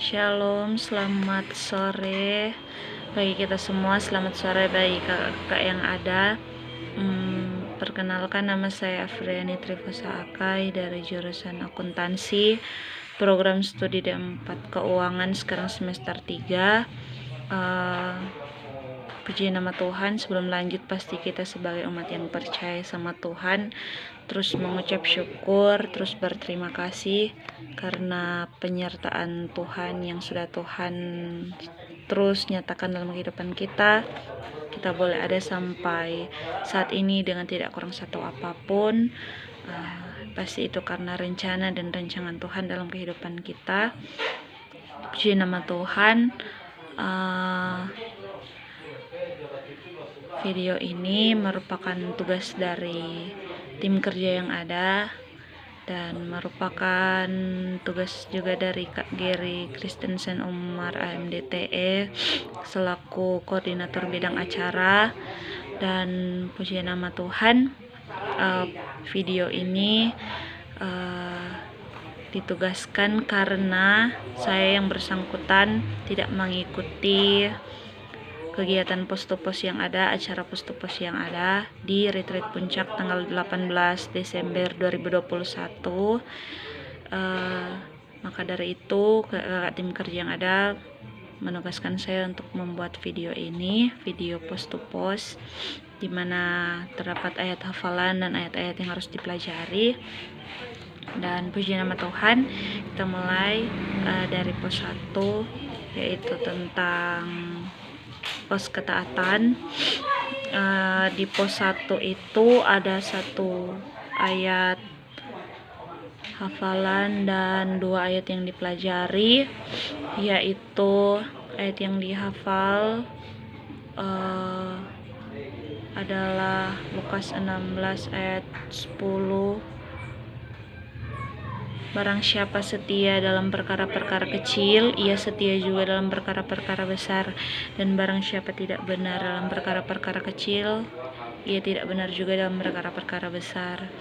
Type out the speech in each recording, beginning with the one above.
Shalom, selamat sore bagi kita semua. Selamat sore bagi kakak yang ada. Perkenalkan, nama saya Afriani Trifosa Akai dari jurusan akuntansi, program studi D4 keuangan, sekarang semester 3. Puji nama Tuhan. Sebelum lanjut, pasti kita sebagai umat yang percaya sama Tuhan terus mengucap syukur, terus berterima kasih karena penyertaan Tuhan yang sudah Tuhan terus nyatakan dalam kehidupan kita. Kita boleh ada sampai saat ini dengan tidak kurang satu apapun. Pasti itu karena rencana dan rancangan Tuhan dalam kehidupan kita. Puji nama Tuhan. Video ini merupakan tugas dari tim kerja yang ada dan merupakan tugas juga dari Kak Gary Kristensen Umar AMDTE selaku koordinator bidang acara. Dan puji nama Tuhan, video ini ditugaskan karena saya yang bersangkutan tidak mengikuti kegiatan post-to-post yang ada, acara post-to-post yang ada di Retreat Puncak tanggal 18 Desember 2021. Maka dari itu tim kerja yang ada menugaskan saya untuk membuat video ini, video post-to-post, di mana terdapat ayat hafalan dan ayat-ayat yang harus dipelajari. Dan puji nama Tuhan, kita mulai dari pos 1, yaitu tentang pos ketaatan. Di pos 1 itu ada satu ayat hafalan dan 2 ayat yang dipelajari, yaitu ayat yang dihafal adalah Lukas 16 ayat 10. Barang siapa setia dalam perkara-perkara kecil, ia setia juga dalam perkara-perkara besar. Dan barang siapa tidak benar dalam perkara-perkara kecil, ia tidak benar juga dalam perkara-perkara besar.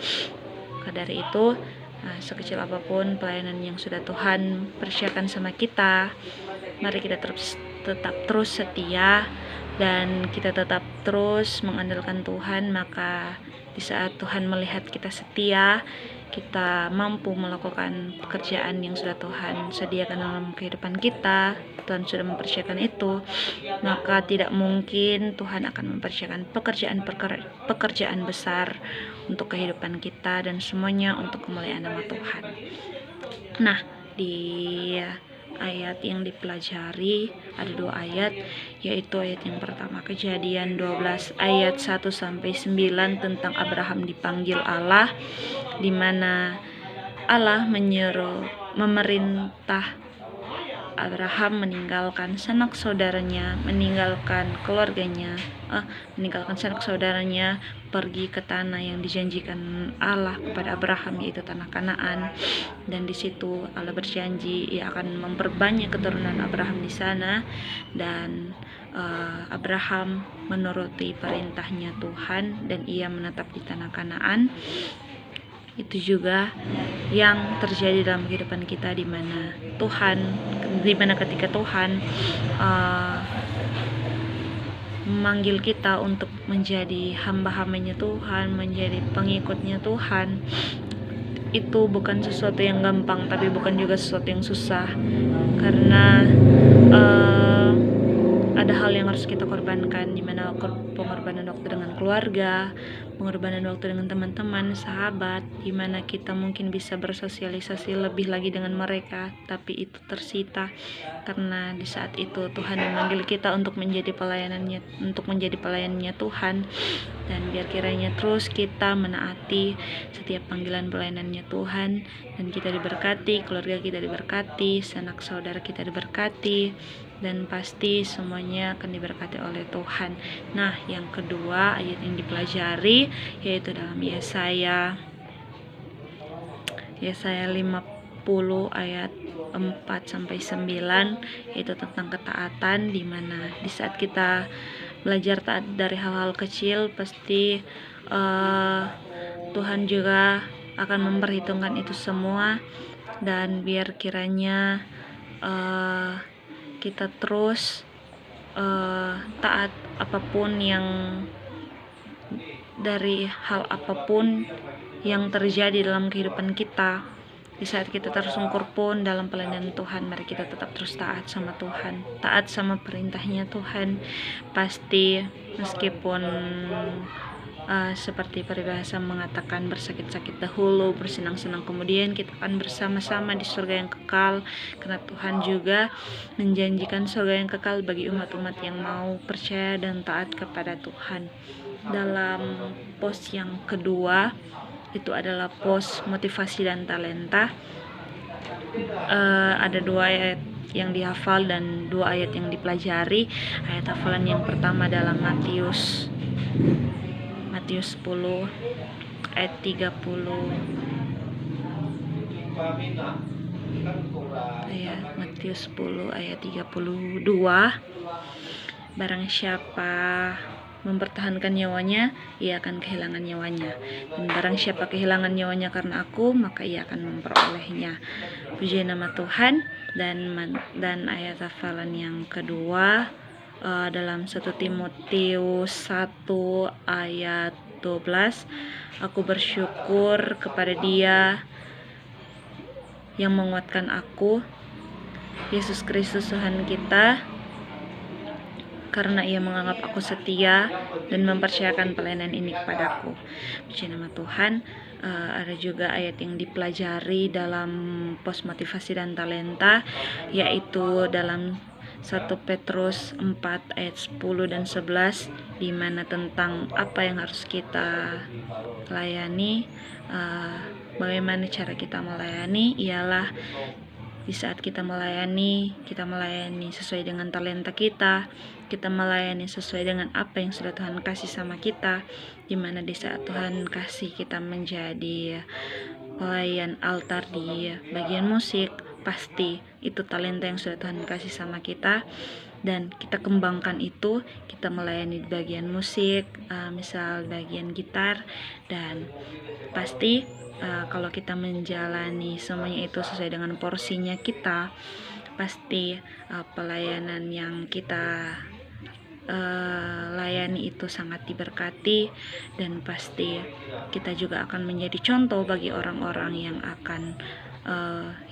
Maka dari itu, sekecil apapun pelayanan yang sudah Tuhan persiapkan sama kita, mari kita tetap terus setia dan kita tetap terus mengandalkan Tuhan. Maka di saat Tuhan melihat kita setia, kita mampu melakukan pekerjaan yang sudah Tuhan sediakan dalam kehidupan kita. Tuhan sudah mempersiapkan itu, maka tidak mungkin Tuhan akan mempersiapkan pekerjaan besar untuk kehidupan kita dan semuanya untuk kemuliaan nama Tuhan. Nah, di ayat yang dipelajari ada 2 ayat, yaitu ayat yang pertama Kejadian 12 ayat 1-9 tentang Abraham dipanggil Allah, di mana Allah memerintah Abraham meninggalkan sanak saudaranya, meninggalkan sanak saudaranya, pergi ke tanah yang dijanjikan Allah kepada Abraham, yaitu tanah Kanaan. Dan di situ Allah berjanji ia akan memperbanyak keturunan Abraham di sana. Dan Abraham menuruti perintahnya Tuhan dan ia menetap di tanah Kanaan. Itu juga yang terjadi dalam kehidupan kita, di mana ketika Tuhan memanggil kita untuk menjadi hamba-hambanya Tuhan, menjadi pengikutnya Tuhan. Itu bukan sesuatu yang gampang, tapi bukan juga sesuatu yang susah, karena ada hal yang harus kita korbankan, di mana pengorbanan waktu dengan keluarga, pengorbanan waktu dengan teman-teman, sahabat, di mana kita mungkin bisa bersosialisasi lebih lagi dengan mereka, tapi itu tersita karena di saat itu Tuhan memanggil kita untuk menjadi pelayanannya Tuhan. Dan biar kiranya terus kita menaati setiap panggilan pelayanannya Tuhan, dan kita diberkati, keluarga kita diberkati, sanak saudara kita diberkati, dan pasti semuanya akan diberkati oleh Tuhan. Nah, yang kedua ayat yang dipelajari yaitu dalam Yesaya 50 ayat 4-9, yaitu tentang ketaatan, di mana di saat kita belajar taat dari hal-hal kecil, pasti Tuhan juga akan memperhitungkan itu semua. Dan biar kiranya kita terus taat apapun yang dari hal apapun yang terjadi dalam kehidupan kita. Di saat kita tersungkur pun dalam pelayanan Tuhan, mari kita tetap terus taat sama Tuhan, taat sama perintahnya Tuhan. Pasti meskipun seperti peribahasa mengatakan bersakit-sakit dahulu, bersenang-senang kemudian, kita akan bersama-sama di surga yang kekal, karena Tuhan juga menjanjikan surga yang kekal bagi umat-umat yang mau percaya dan taat kepada Tuhan. Dalam pos yang kedua itu adalah pos motivasi dan talenta. Ada 2 ayat yang dihafal dan 2 ayat yang dipelajari. Ayat hafalan yang pertama adalah Matius 10 ayat 30. Matius 10 ayat 32. Barang siapa mempertahankan nyawanya, ia akan kehilangan nyawanya, dan barang siapa kehilangan nyawanya karena aku, maka ia akan memperolehnya. Puji nama Tuhan. Dan ayat hafalan yang kedua dalam 1 Timotius 1 ayat 12. Aku bersyukur kepada Dia yang menguatkan aku, Yesus Kristus Tuhan kita, karena Ia menganggap aku setia dan mempercayakan pelayanan ini kepadaku. Puji nama Tuhan. Ada juga ayat yang dipelajari dalam pos motivasi dan talenta, yaitu dalam 1 Petrus 4 ayat 10 dan 11, di mana tentang apa yang harus kita layani. Bagaimana cara kita melayani ialah di saat kita melayani sesuai dengan talenta kita melayani sesuai dengan apa yang sudah Tuhan kasih sama kita, dimana di saat Tuhan kasih kita menjadi pelayan altar di bagian musik, pasti itu talenta yang sudah Tuhan kasih sama kita, dan kita kembangkan itu, kita melayani di bagian musik, misal bagian gitar, dan pasti kalau kita menjalani semuanya itu sesuai dengan porsinya kita, pasti pelayanan yang kita layani itu sangat diberkati, dan pasti kita juga akan menjadi contoh bagi orang-orang yang akan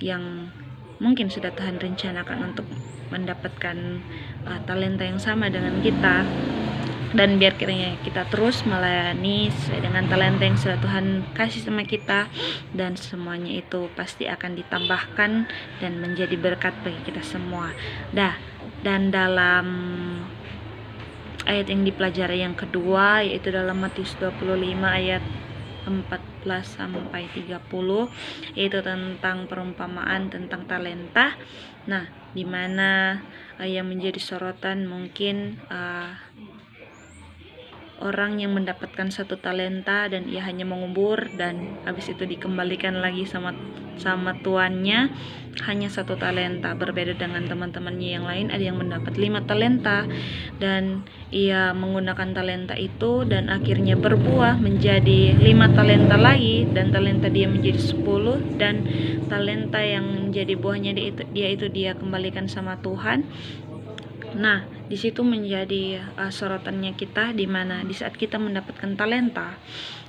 yang mungkin sudah Tuhan rencanakan untuk mendapatkan talenta yang sama dengan kita. Dan biar kiranya kita terus melayani sesuai dengan talenta yang sudah Tuhan kasih sama kita, dan semuanya itu pasti akan ditambahkan dan menjadi berkat bagi kita semua. Dan dalam ayat yang dipelajari yang kedua, yaitu dalam Matius 25 ayat 14 sampai 30, yaitu tentang perumpamaan tentang talenta. Nah, di mana yang menjadi sorotan mungkin orang yang mendapatkan 1 talenta dan ia hanya mengubur dan habis itu dikembalikan lagi sama tuannya hanya 1 talenta. Berbeda dengan teman-temannya yang lain, ada yang mendapat 5 talenta dan ia menggunakan talenta itu dan akhirnya berbuah menjadi 5 talenta lagi, dan talenta dia menjadi 10, dan talenta yang menjadi buahnya dia kembalikan sama Tuhan. Nah, di situ menjadi sorotannya kita, di mana di saat kita mendapatkan talenta,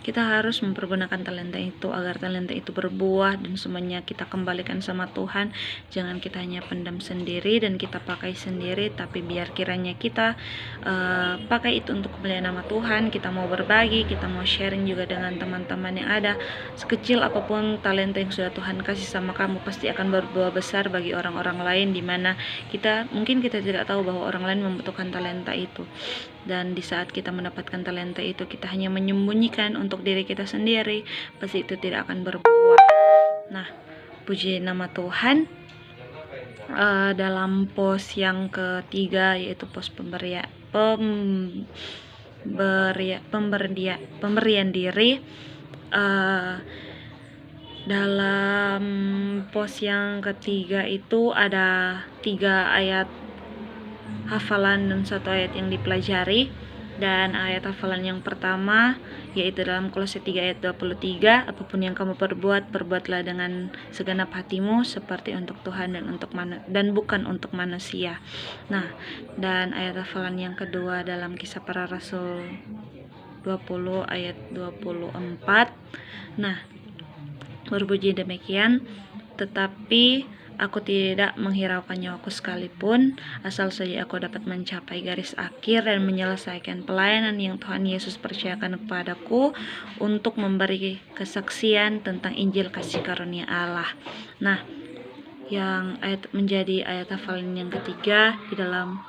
kita harus mempergunakan talenta itu agar talenta itu berbuah dan semuanya kita kembalikan sama Tuhan. Jangan kita hanya pendam sendiri dan kita pakai sendiri, tapi biar kiranya kita pakai itu untuk kemuliaan nama Tuhan. Kita mau berbagi, kita mau sharing juga dengan teman-teman yang ada. Sekecil apapun talenta yang sudah Tuhan kasih sama kamu, pasti akan berbuah besar bagi orang-orang lain, di mana mungkin kita tidak tahu bahwa orang lain membutuhkan talenta itu. Dan di saat kita mendapatkan talenta itu, kita hanya menyembunyikan untuk diri kita sendiri, pasti itu tidak akan berbuah. Nah, puji nama Tuhan. Dalam pos yang ketiga, yaitu pos pemberian diri. Dalam pos yang ketiga itu ada 3 ayat hafalan dan 1 ayat yang dipelajari. Dan ayat hafalan yang pertama yaitu dalam Kolose 3 ayat 23, apapun yang kamu perbuat, perbuatlah dengan segenap hatimu seperti untuk Tuhan dan bukan untuk manusia. Nah, dan ayat hafalan yang kedua dalam Kisah Para Rasul 20 ayat 24. Nah, berbunyi demikian, tetapi aku tidak menghiraukan nyawaku sekalipun, asal saja aku dapat mencapai garis akhir dan menyelesaikan pelayanan yang Tuhan Yesus percayakan kepadaku untuk memberi kesaksian tentang Injil kasih karunia Allah. Nah, yang menjadi ayat hafalan yang ketiga di dalam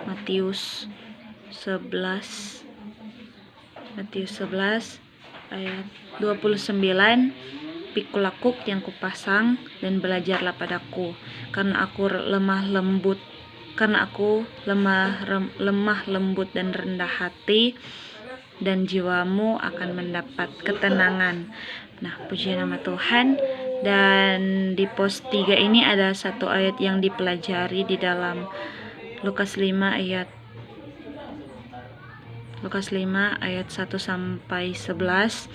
Matius 11 ayat 29, Pikulakuk yang kupasang dan belajarlah padaku, karena aku lemah lembut dan rendah hati, dan jiwamu akan mendapat ketenangan. Nah, puji nama Tuhan. Dan di pos 3 ini ada satu ayat yang dipelajari di dalam Lukas 5 ayat 1 sampai 11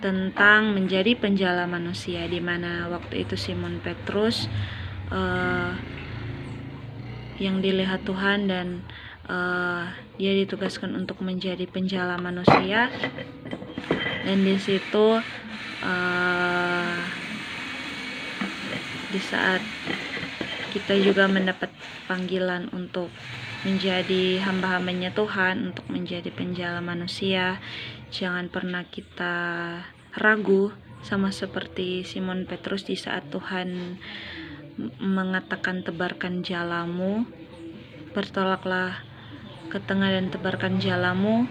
tentang menjadi penjala manusia, di mana waktu itu Simon Petrus yang dilihat Tuhan dan dia ditugaskan untuk menjadi penjala manusia. Dan di situ di saat kita juga mendapat panggilan untuk menjadi hamba-hambanya Tuhan, untuk menjadi penjala manusia, jangan pernah kita ragu, sama seperti Simon Petrus di saat Tuhan mengatakan tebarkan jalamu, bertolaklah ke tengah dan tebarkan jalamu.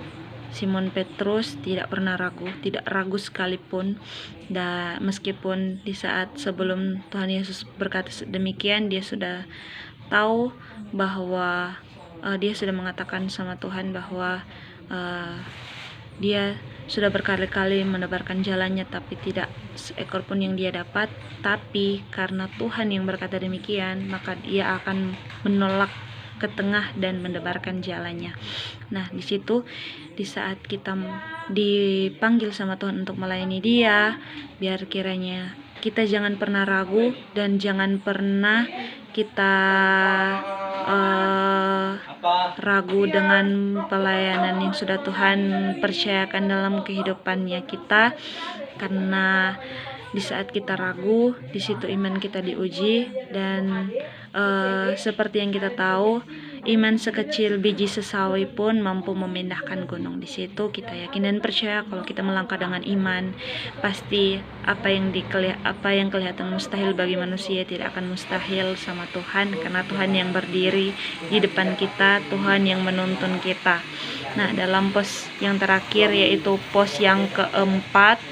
Simon Petrus tidak pernah ragu, tidak ragu sekalipun. Dan meskipun di saat sebelum Tuhan Yesus berkata demikian, dia sudah tahu bahwa dia sudah mengatakan sama Tuhan bahwa dia sudah berkali-kali menebarkan jalannya, tapi tidak seekor pun yang dia dapat. Tapi karena Tuhan yang berkata demikian, maka dia akan menolak ke tengah dan menebarkan jalannya. Nah, di situ di saat kita dipanggil sama Tuhan untuk melayani Dia, biar kiranya kita jangan pernah ragu dan jangan pernah kita ragu dengan pelayanan yang sudah Tuhan percayakan dalam kehidupannya kita, karena di saat kita ragu, di situ iman kita diuji. Dan seperti yang kita tahu, iman sekecil biji sesawi pun mampu memindahkan gunung. Di situ kita yakin dan percaya kalau kita melangkah dengan iman, pasti apa yang kelihatan mustahil bagi manusia tidak akan mustahil sama Tuhan, karena Tuhan yang berdiri di depan kita, Tuhan yang menuntun kita. Nah, dalam pos yang terakhir, yaitu pos yang keempat,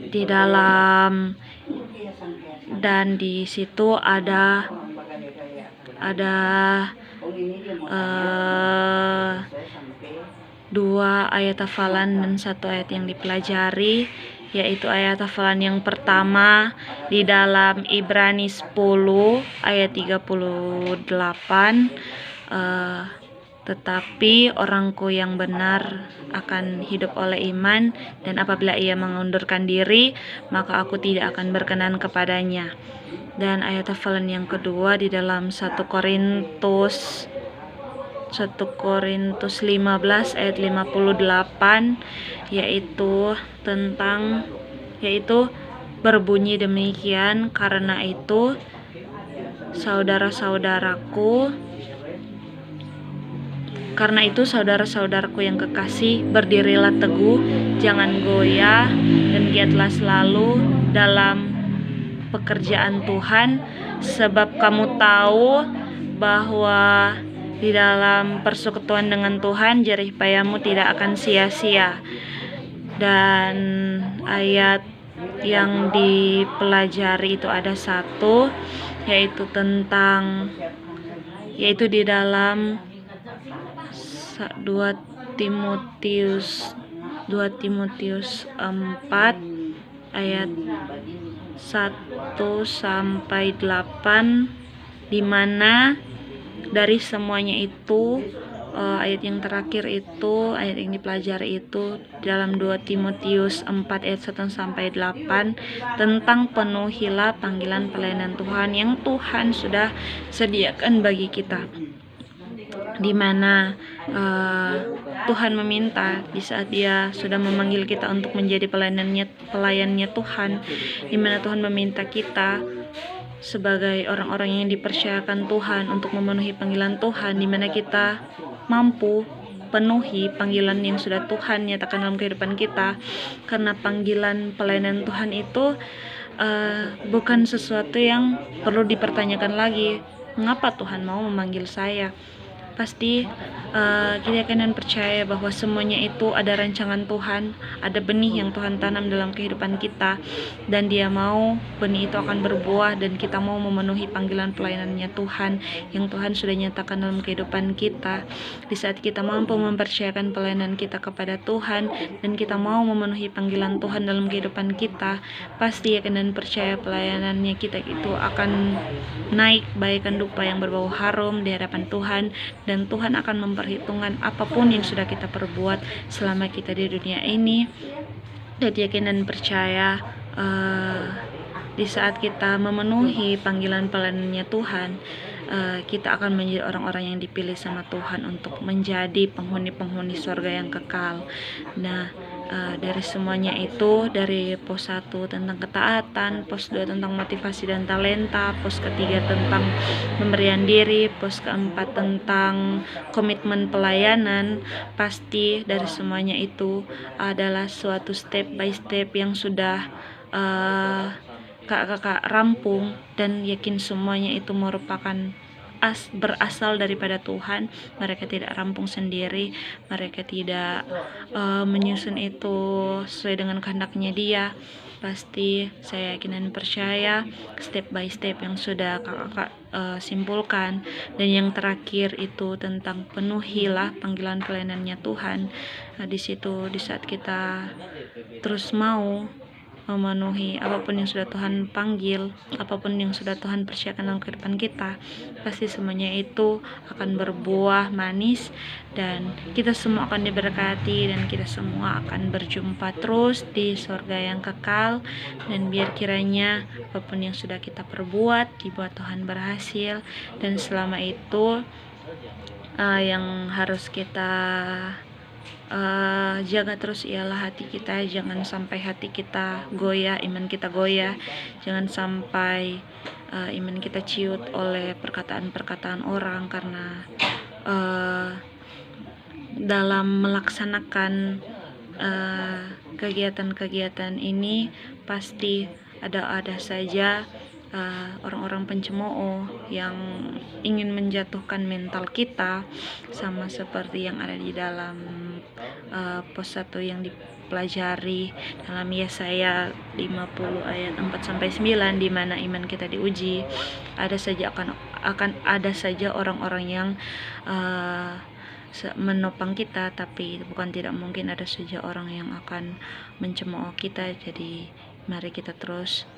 di dalam, dan di situ ada dua ayat hafalan dan satu ayat yang dipelajari, yaitu ayat hafalan yang pertama di dalam Ibrani 10 ayat 38, tetapi orangku yang benar akan hidup oleh iman, dan apabila ia mengundurkan diri, maka aku tidak akan berkenan kepadanya. Dan ayat hafalan yang kedua di dalam 1 Korintus 15 ayat 58, yaitu berbunyi demikian, karena itu saudara-saudaraku yang kekasih, berdirilah teguh, jangan goyah, dan giatlah selalu dalam pekerjaan Tuhan, sebab kamu tahu bahwa di dalam persekutuan dengan Tuhan jerih payahmu tidak akan sia-sia. Dan ayat yang dipelajari itu ada satu, yaitu di dalam 2 Timotius 4 ayat 1 sampai 8, di mana dari semuanya itu, ayat yang terakhir itu, ayat yang dipelajari itu dalam 2 Timotius 4 ayat 1 sampai 8 tentang penuhilah panggilan pelayanan Tuhan yang Tuhan sudah sediakan bagi kita, di mana Tuhan meminta di saat Dia sudah memanggil kita untuk menjadi pelayannya Tuhan, di mana Tuhan meminta kita sebagai orang-orang yang dipercayakan Tuhan untuk memenuhi panggilan Tuhan, di mana kita mampu penuhi panggilan yang sudah Tuhan nyatakan dalam kehidupan kita. Karena panggilan pelayanan Tuhan itu bukan sesuatu yang perlu dipertanyakan lagi, mengapa Tuhan mau memanggil saya. Pasti kita akan percaya bahwa semuanya itu ada rancangan Tuhan, ada benih yang Tuhan tanam dalam kehidupan kita, dan Dia mau benih itu akan berbuah dan kita mau memenuhi panggilan pelayanannya Tuhan yang Tuhan sudah nyatakan dalam kehidupan kita. Di saat kita mampu mempercayakan pelayanan kita kepada Tuhan dan kita mau memenuhi panggilan Tuhan dalam kehidupan kita, pasti akan percaya pelayanannya kita itu akan naik bagaikan dupa yang berbau harum di hadapan Tuhan, dan Tuhan akan memperhitungkan apapun yang sudah kita perbuat selama kita di dunia ini. Dan yakin dan percaya di saat kita memenuhi panggilan pelayanannya Tuhan, kita akan menjadi orang-orang yang dipilih sama Tuhan untuk menjadi penghuni-penghuni surga yang kekal. Nah, dari semuanya itu, dari pos 1 tentang ketaatan, pos 2 tentang motivasi dan talenta, pos ketiga tentang pemberian diri, pos keempat tentang komitmen pelayanan, pasti dari semuanya itu adalah suatu step by step yang sudah kakak rampung, dan yakin semuanya itu merupakan berasal daripada Tuhan. Mereka tidak rampung sendiri, mereka tidak menyusun itu sesuai dengan kehendaknya Dia. Pasti saya yakin dan percaya step by step yang sudah kakak simpulkan, dan yang terakhir itu tentang penuhilah panggilan pelayanannya Tuhan. Di situ, di saat kita terus mau memenuhi apapun yang sudah Tuhan panggil, apapun yang sudah Tuhan persiapkan dalam kehidupan kita, pasti semuanya itu akan berbuah manis, dan kita semua akan diberkati, dan kita semua akan berjumpa terus di surga yang kekal. Dan biar kiranya apapun yang sudah kita perbuat dibuat Tuhan berhasil, dan selama itu yang harus kita jaga terus ialah hati kita. Jangan sampai hati kita goyah, iman kita goyah. Jangan sampai iman kita ciut oleh perkataan-perkataan orang, karena dalam melaksanakan kegiatan-kegiatan ini pasti ada saja orang-orang pencemooh yang ingin menjatuhkan mental kita, sama seperti yang ada di dalam pos 1 yang dipelajari dalam Yesaya 50 ayat 4-9, di mana iman kita diuji. Ada saja akan ada saja orang-orang yang menopang kita, tapi bukan tidak mungkin ada saja orang yang akan mencemooh kita. Jadi mari kita terus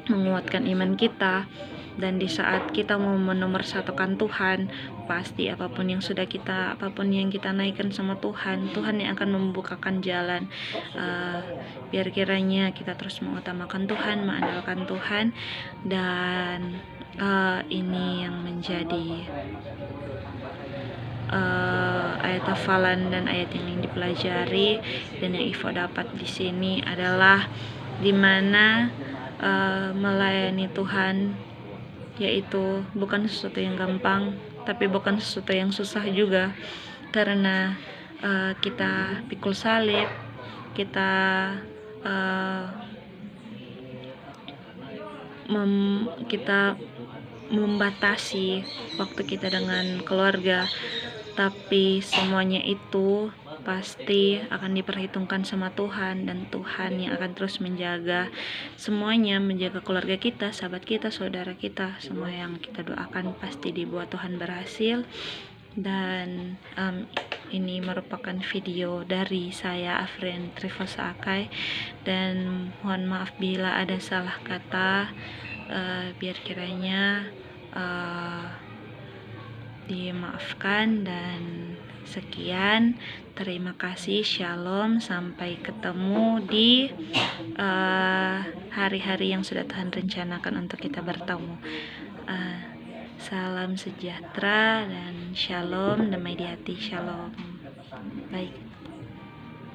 menguatkan iman kita, dan di saat kita mau menomorsatukan Tuhan, pasti apapun yang kita naikkan sama Tuhan yang akan membukakan jalan. Biar kiranya kita terus mengutamakan Tuhan, mengandalkan Tuhan, dan ini yang menjadi ayat hafalan dan ayat yang dipelajari dan yang Ivo dapat di sini adalah dimana melayani Tuhan yaitu bukan sesuatu yang gampang, tapi bukan sesuatu yang susah juga, karena kita pikul salib, kita kita membatasi waktu kita dengan keluarga, tapi semuanya itu pasti akan diperhitungkan sama Tuhan, dan Tuhan yang akan terus menjaga semuanya, menjaga keluarga kita, sahabat kita, saudara kita. Semua yang kita doakan pasti dibuat Tuhan berhasil. Dan ini merupakan video dari saya, Afren Trifosa Akai, dan mohon maaf bila ada salah kata. Biar kiranya dimaafkan. Dan sekian, terima kasih, shalom, sampai ketemu di hari-hari yang sudah Tuhan rencanakan untuk kita bertemu. Salam sejahtera dan shalom, damai di hati, shalom. Baik.